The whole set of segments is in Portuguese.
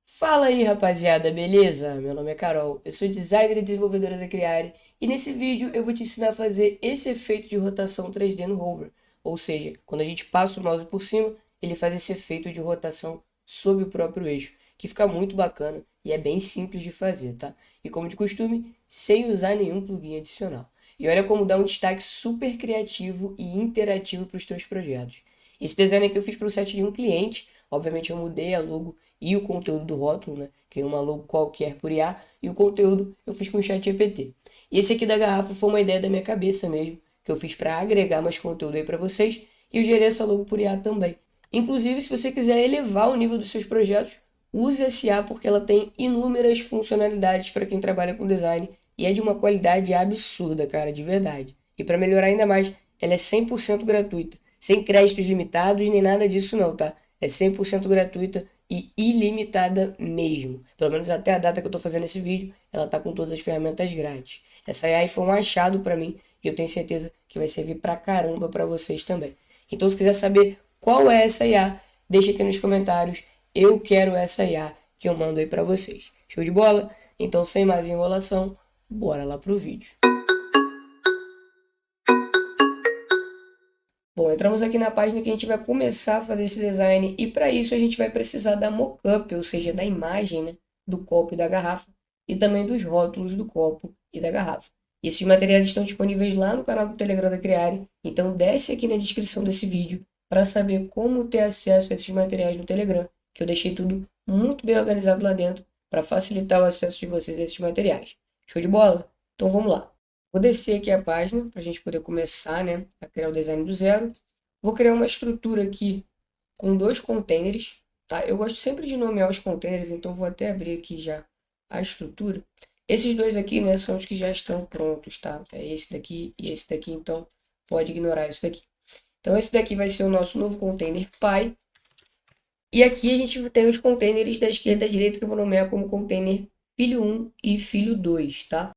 Fala aí, rapaziada, beleza? Meu nome é Carol, eu sou designer e desenvolvedora da Criare e nesse vídeo eu vou te ensinar a fazer esse efeito de rotação 3D no hover, ou seja, quando a gente passa o mouse por cima, ele faz esse efeito de rotação sobre o próprio eixo, que fica muito bacana e é bem simples de fazer, tá? E como de costume, sem usar nenhum plugin adicional. E olha como dá um destaque super criativo e interativo para os teus projetos. Esse design aqui eu fiz para o site de um cliente. Obviamente eu mudei a logo e o conteúdo do rótulo, né? Criei uma logo qualquer por IA e o conteúdo eu fiz com o ChatGPT. E esse aqui da garrafa foi uma ideia da minha cabeça mesmo, que eu fiz para agregar mais conteúdo aí para vocês e eu gerei essa logo por IA também. Inclusive, se você quiser elevar o nível dos seus projetos, use essa IA porque ela tem inúmeras funcionalidades para quem trabalha com design e é de uma qualidade absurda, cara, de verdade. E para melhorar ainda mais, ela é 100% gratuita, sem créditos limitados nem nada disso não, tá? É 100% gratuita e ilimitada mesmo. Pelo menos até a data que eu tô fazendo esse vídeo, ela tá com todas as ferramentas grátis. Essa AI foi um achado para mim e eu tenho certeza que vai servir pra caramba para vocês também. Então, se quiser saber qual é essa IA, deixa aqui nos comentários. Eu quero essa IA que eu mando aí para vocês. Show de bola? Então, sem mais enrolação, bora lá pro vídeo. Bom, entramos aqui na página que a gente vai começar a fazer esse design e para isso a gente vai precisar da mockup, ou seja, da imagem, né, do copo e da garrafa e também dos rótulos do copo e da garrafa. Esses materiais estão disponíveis lá no canal do Telegram da Criare, então desce aqui na descrição desse vídeo para saber como ter acesso a esses materiais no Telegram, que eu deixei tudo muito bem organizado lá dentro para facilitar o acesso de vocês a esses materiais. Show de bola? Então vamos lá. Vou descer aqui a página para a gente poder começar, né, a criar o design do zero. Vou criar uma estrutura aqui com dois containers, tá? Eu gosto sempre de nomear os containers, então vou até abrir aqui já a estrutura. Esses dois aqui, né, são os que já estão prontos, tá? É esse daqui e esse daqui, então pode ignorar isso daqui. Então esse daqui vai ser o nosso novo container Pi. E aqui a gente tem os containers da esquerda e da direita que eu vou nomear como container filho 1 e filho 2, tá?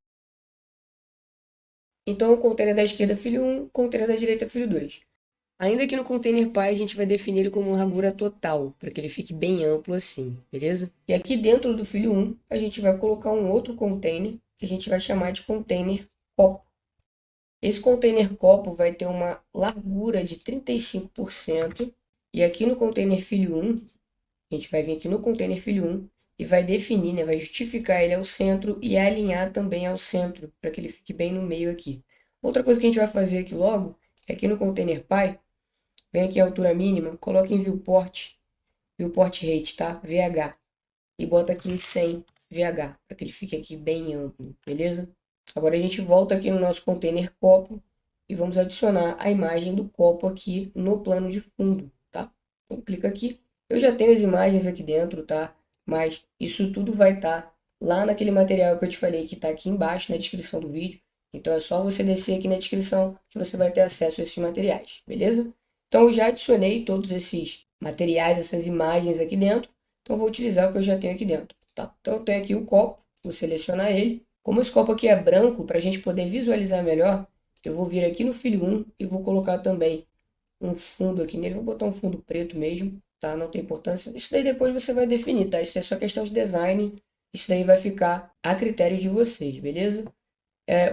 Então, o container da esquerda filho 1, container da direita filho 2. Ainda que no container pai a gente vai definir ele como largura total, para que ele fique bem amplo assim, beleza? E aqui dentro do filho 1, a gente vai colocar um outro container, que a gente vai chamar de container copo. Esse container copo vai ter uma largura de 35%, e aqui no container filho 1, a gente vai vir aqui no container filho 1 e vai definir, né, vai justificar ele ao centro e alinhar também ao centro, para que ele fique bem no meio aqui. Outra coisa que a gente vai fazer aqui logo é que no container Pi, vem aqui a altura mínima, coloca em viewport rate, tá? VH. E bota aqui em 100 VH, para que ele fique aqui bem amplo, beleza? Agora a gente volta aqui no nosso container copo e vamos adicionar a imagem do copo aqui no plano de fundo, tá? Então clica aqui. Eu já tenho as imagens aqui dentro, tá? Mas isso tudo vai estar lá naquele material que eu te falei que está aqui embaixo na descrição do vídeo. Então é só você descer aqui na descrição que você vai ter acesso a esses materiais, beleza? Então eu já adicionei todos esses materiais, essas imagens aqui dentro. Então eu vou utilizar o que eu já tenho aqui dentro, tá? Então eu tenho aqui o copo, vou selecionar ele. Como esse copo aqui é branco, para a gente poder visualizar melhor, eu vou vir aqui no filho 1 e vou colocar também um fundo aqui nele. Vou botar um fundo preto mesmo, tá? Não tem importância. Isso daí depois você vai definir, tá? Isso é só questão de design. Isso daí vai ficar a critério de vocês, beleza?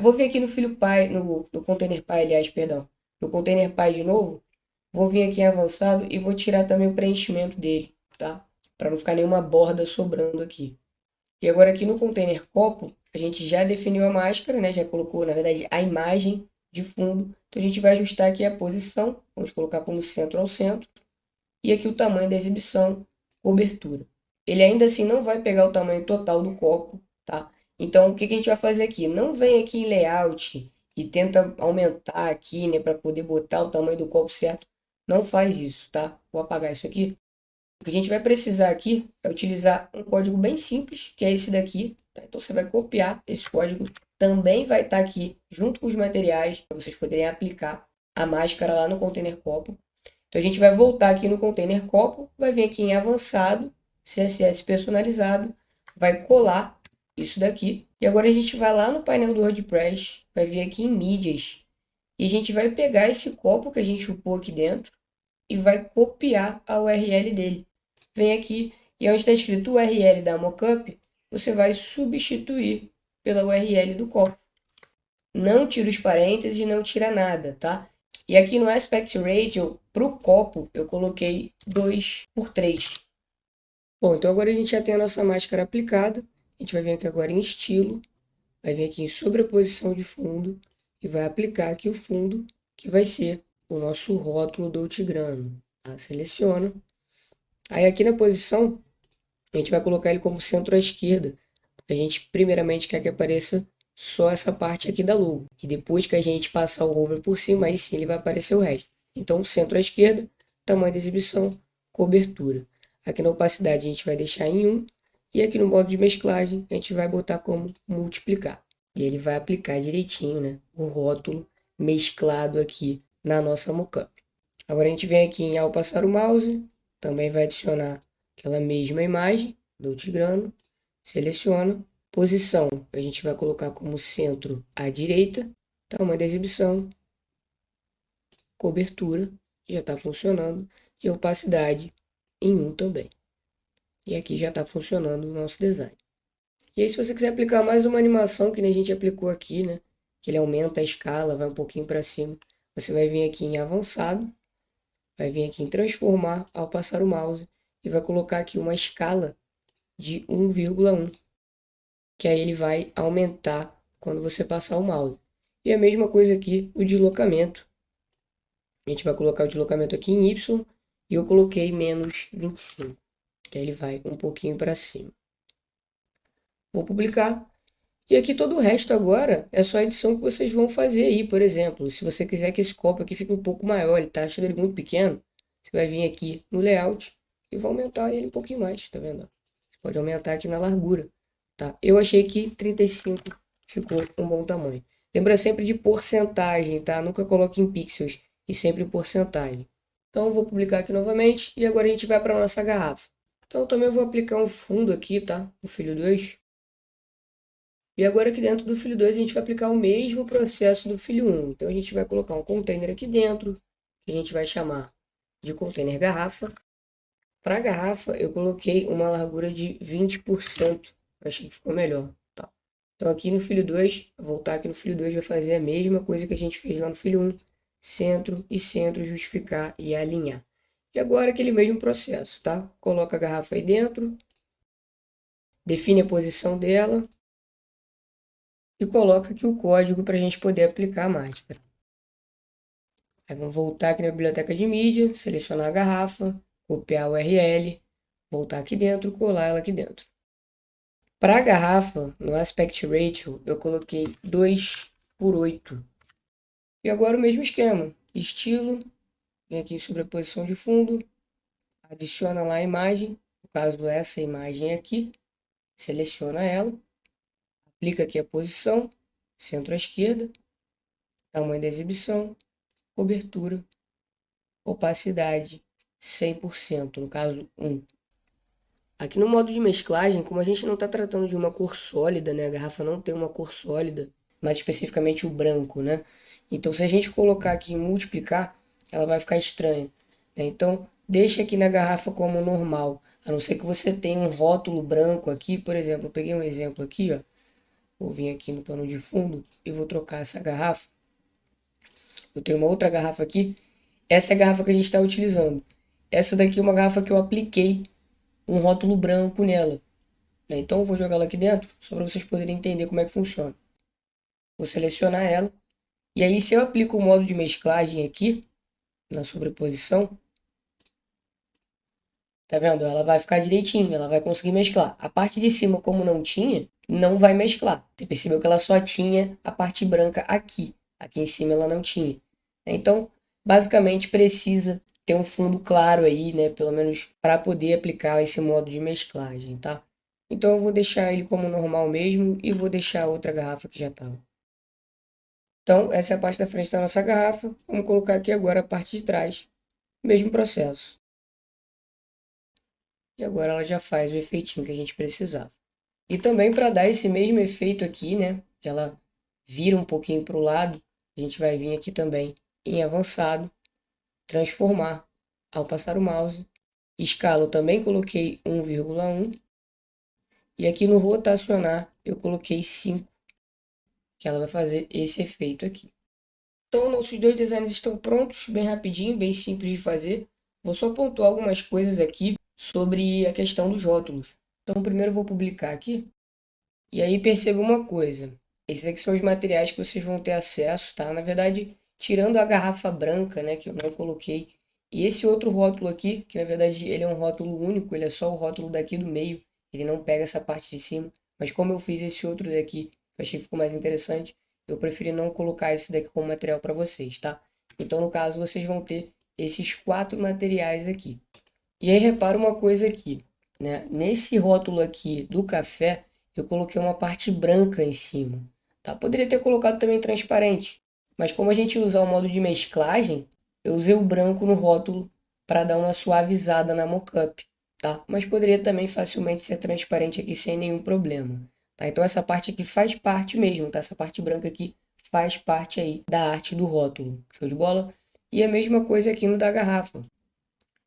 Vou vir aqui no filho Pi, no container Pi, aliás, perdão. No container Pi de novo. Vou vir aqui em avançado e vou tirar também o preenchimento dele, tá? Para não ficar nenhuma borda sobrando aqui. E agora aqui no container copo, a gente já definiu a máscara, né? Já colocou, na verdade, a imagem de fundo. Então a gente vai ajustar aqui a posição. Vamos colocar como centro ao centro. E aqui o tamanho da exibição, cobertura. Ele ainda assim não vai pegar o tamanho total do copo, tá? Então o que que a gente vai fazer aqui? Não vem aqui em layout e tenta aumentar aqui, né? Para poder botar o tamanho do copo certo. Não faz isso, tá? Vou apagar isso aqui. O que a gente vai precisar aqui é utilizar um código bem simples, que é esse daqui, tá? Então você vai copiar esse código, também vai estar aqui junto com os materiais, para vocês poderem aplicar a máscara lá no container copo. Então a gente vai voltar aqui no container copo, vai vir aqui em avançado, CSS personalizado, vai colar isso daqui. E agora a gente vai lá no painel do WordPress, vai vir aqui em mídias, e a gente vai pegar esse copo que a gente upou aqui dentro, e vai copiar a URL dele. Vem aqui E onde está escrito URL da mockup, você vai substituir pela URL do copo. Não tira os parênteses, não tira nada, tá? E aqui no Aspect Ratio, para o copo, eu coloquei 2:3. Bom, então agora a gente já tem a nossa máscara aplicada. A gente vai vir aqui agora em estilo, vai vir aqui em sobreposição de fundo e vai aplicar aqui o fundo, que vai ser o nosso rótulo do Tigrano. Tá? Seleciona. Aí aqui na posição, a gente vai colocar ele como centro à esquerda. A gente primeiramente quer que apareça só essa parte aqui da logo. E depois que a gente passar o hover por cima, aí sim ele vai aparecer o resto. Então, centro à esquerda, tamanho da exibição, cobertura. Aqui na opacidade a gente vai deixar em 1. E aqui no modo de mesclagem a gente vai botar como multiplicar. E ele vai aplicar direitinho, né, o rótulo mesclado aqui na nossa mockup. Agora a gente vem aqui em ao passar o mouse, também vai adicionar aquela mesma imagem do Tigrano. Seleciona. Posição, a gente vai colocar como centro à direita. Tamanho da exibição. Cobertura, já está funcionando. E opacidade em 1 também. E aqui já está funcionando o nosso design. E aí, se você quiser aplicar mais uma animação, que nem a gente aplicou aqui, né? Que ele aumenta a escala, vai um pouquinho para cima. Você vai vir aqui em avançado. Vai vir aqui em transformar ao passar o mouse. E vai colocar aqui uma escala de 1,1. Que aí ele vai aumentar quando você passar o mouse. E a mesma coisa aqui no deslocamento. A gente vai colocar o deslocamento aqui em Y e eu coloquei menos 25, que aí ele vai um pouquinho para cima. Vou publicar. E aqui todo o resto agora é só a edição que vocês vão fazer aí, por exemplo. Se você quiser que esse copo aqui fique um pouco maior, ele tá achando ele muito pequeno, você vai vir aqui no layout e vai aumentar ele um pouquinho mais, tá vendo? Você pode aumentar aqui na largura. Tá? Eu achei que 35 ficou um bom tamanho. Lembra sempre de porcentagem, tá? Nunca coloque em pixels e sempre em porcentagem. Então eu vou publicar aqui novamente e agora a gente vai para a nossa garrafa. Então também eu vou aplicar um fundo aqui, tá? No filho 2. E agora aqui dentro do filho 2 a gente vai aplicar o mesmo processo do filho 1. Então a gente vai colocar um container aqui dentro, que a gente vai chamar de container garrafa. Para a garrafa eu coloquei uma largura de 20%. Eu achei que ficou melhor. Tá? Então aqui no filho 2, voltar aqui no filho 2, vai fazer a mesma coisa que a gente fez lá no filho 1. Centro e centro, justificar e alinhar. E agora aquele mesmo processo, tá? Coloca a garrafa aí dentro, define a posição dela e coloca aqui o código para a gente poder aplicar a máscara. Aí vamos voltar aqui na biblioteca de mídia, selecionar a garrafa, copiar a URL, voltar aqui dentro, colar ela aqui dentro. Para a garrafa, no Aspect Ratio, eu coloquei 2:8. E agora o mesmo esquema. Estilo, vem aqui em sobreposição de fundo, adiciona lá a imagem, no caso essa imagem aqui, seleciona ela, aplica aqui a posição, centro à esquerda, tamanho da exibição, cobertura, opacidade 100%, no caso 1. Aqui no modo de mesclagem, como a gente não está tratando de uma cor sólida, né? A garrafa não tem uma cor sólida, mais especificamente o branco, né? Então, se a gente colocar aqui em multiplicar, ela vai ficar estranha, né? Então, deixa aqui na garrafa como normal, a não ser que você tenha um rótulo branco aqui, por exemplo, eu peguei um exemplo aqui, ó. Vou vir aqui no plano de fundo e vou trocar essa garrafa. Eu tenho uma outra garrafa aqui, essa é a garrafa que a gente está utilizando. Essa daqui é uma garrafa que eu apliquei um rótulo branco nela, né? Então eu vou jogar ela aqui dentro, só para vocês poderem entender como é que funciona. Vou selecionar ela, e aí se eu aplico o modo de mesclagem aqui, na sobreposição, tá vendo? Ela vai ficar direitinho, ela vai conseguir mesclar. A parte de cima, como não tinha, não vai mesclar. Você percebeu que ela só tinha a parte branca aqui. Aqui em cima ela não tinha. Então, basicamente precisa ter um fundo claro aí, né? Pelo menos para poder aplicar esse modo de mesclagem, tá? Então eu vou deixar ele como normal mesmo e vou deixar outra garrafa que já estava. Então, essa é a parte da frente da nossa garrafa. Vamos colocar aqui agora a parte de trás. Mesmo processo. E agora ela já faz o efeitinho que a gente precisava. E também para dar esse mesmo efeito aqui, né? Que ela vira um pouquinho para o lado, a gente vai vir aqui também em avançado, transformar ao passar o mouse Escala eu também coloquei 1,1. E aqui no rotacionar eu coloquei 5, que ela vai fazer esse efeito aqui. Então, nossos dois designs estão prontos, bem rapidinho, bem simples de fazer. Vou só pontuar algumas coisas aqui sobre a questão dos rótulos. Então, primeiro eu vou publicar aqui. E aí perceba uma coisa. Esses aqui são os materiais que vocês vão ter acesso, tá? Na verdade, tirando a garrafa branca, né, que eu não coloquei. E esse outro rótulo aqui, que na verdade ele é um rótulo único, ele é só o rótulo daqui do meio. Ele não pega essa parte de cima. Mas como eu fiz esse outro daqui, que eu achei que ficou mais interessante, eu preferi não colocar esse daqui como material para vocês, tá? Então, no caso, vocês vão ter esses 4 materiais aqui. E aí, repara uma coisa aqui, né? Nesse rótulo aqui do café, eu coloquei uma parte branca em cima, tá? Poderia ter colocado também transparente, mas como a gente usa o modo de mesclagem, eu usei o branco no rótulo para dar uma suavizada na mockup, tá? Mas poderia também facilmente ser transparente aqui sem nenhum problema, tá? Então essa parte aqui faz parte mesmo, tá? Essa parte branca aqui faz parte aí da arte do rótulo, show de bola? E a mesma coisa aqui no da garrafa.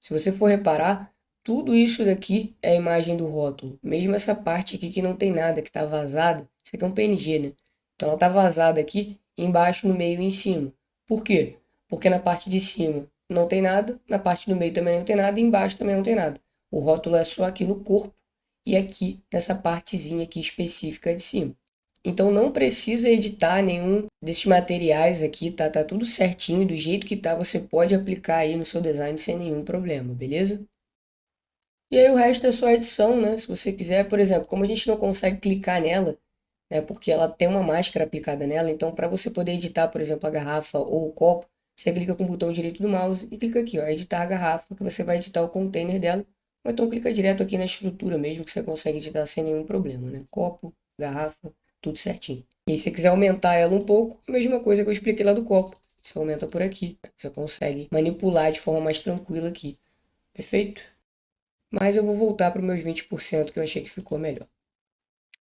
Se você for reparar, tudo isso daqui é a imagem do rótulo. Mesmo essa parte aqui que não tem nada, que está vazada. Isso aqui é um PNG, né? Então ela está vazada aqui, embaixo, no meio e em cima. Por quê? Porque na parte de cima não tem nada, na parte do meio também não tem nada e embaixo também não tem nada. O rótulo é só aqui no corpo e aqui nessa partezinha aqui específica de cima. Então não precisa editar nenhum desses materiais aqui, tá? Tá tudo certinho, do jeito que tá, você pode aplicar aí no seu design sem nenhum problema, beleza? E aí o resto é só edição, né? Se você quiser, por exemplo, como a gente não consegue clicar nela, né? Porque ela tem uma máscara aplicada nela, então para você poder editar, por exemplo, a garrafa ou o copo, você clica com o botão direito do mouse e clica aqui, ó, editar a garrafa, que você vai editar o container dela. Ou então clica direto aqui na estrutura mesmo, que você consegue editar sem nenhum problema, né? Copo, garrafa, tudo certinho. E aí, se você quiser aumentar ela um pouco, a mesma coisa que eu expliquei lá do copo. Você aumenta por aqui, você consegue manipular de forma mais tranquila aqui. Perfeito? Mas eu vou voltar para os meus 20% que eu achei que ficou melhor.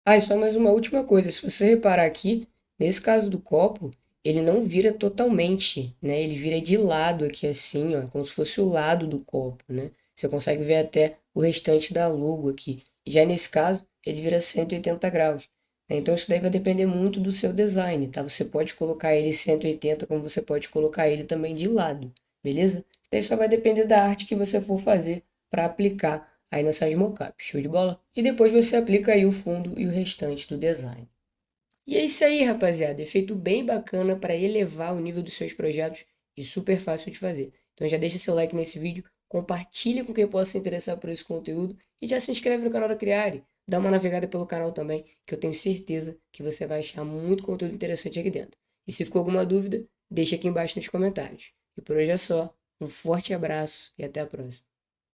Ah, e só mais uma última coisa. Se você reparar aqui, nesse caso do copo, ele não vira totalmente, né? Ele vira de lado aqui assim, ó, como se fosse o lado do copo, né? Você consegue ver até o restante da logo aqui. E já nesse caso, ele vira 180 graus, né? Então isso daí vai depender muito do seu design, tá? Você pode colocar ele 180, como você pode colocar ele também de lado, beleza? Isso daí só vai depender da arte que você for fazer para aplicar aí nessas mockups, show de bola? E depois você aplica aí o fundo e o restante do design. E é isso aí, rapaziada. Efeito bem bacana para elevar o nível dos seus projetos e super fácil de fazer. Então já deixa seu like nesse vídeo, compartilha com quem possa se interessar por esse conteúdo e já se inscreve no canal da Criare. Dá uma navegada pelo canal também, que eu tenho certeza que você vai achar muito conteúdo interessante aqui dentro. E se ficou alguma dúvida, deixa aqui embaixo nos comentários. E por hoje é só. Um forte abraço e até a próxima.